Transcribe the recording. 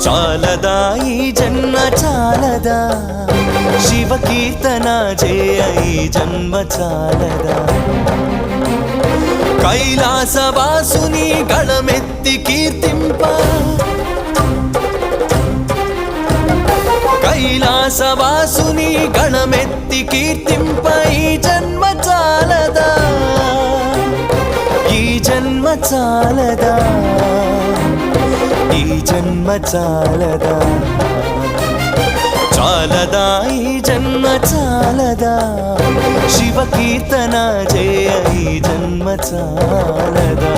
చాలదా ఈ జన్మ చాలదా శివ కీర్తన చేయ ఈ జన్మ చాలదా కైలాసవాసుని గళమెత్తి కీర్తింప కైలాసవాసుని గణమెత్తి కీర్తింప ఈ జన్మ చాలదా ఈ జన్మ చాలదా ఈ జన్మ చాలదా చాలదా ఈ జన్మ చాలదా శివ కీర్తన చేయ ఈ జన్మ చాలదా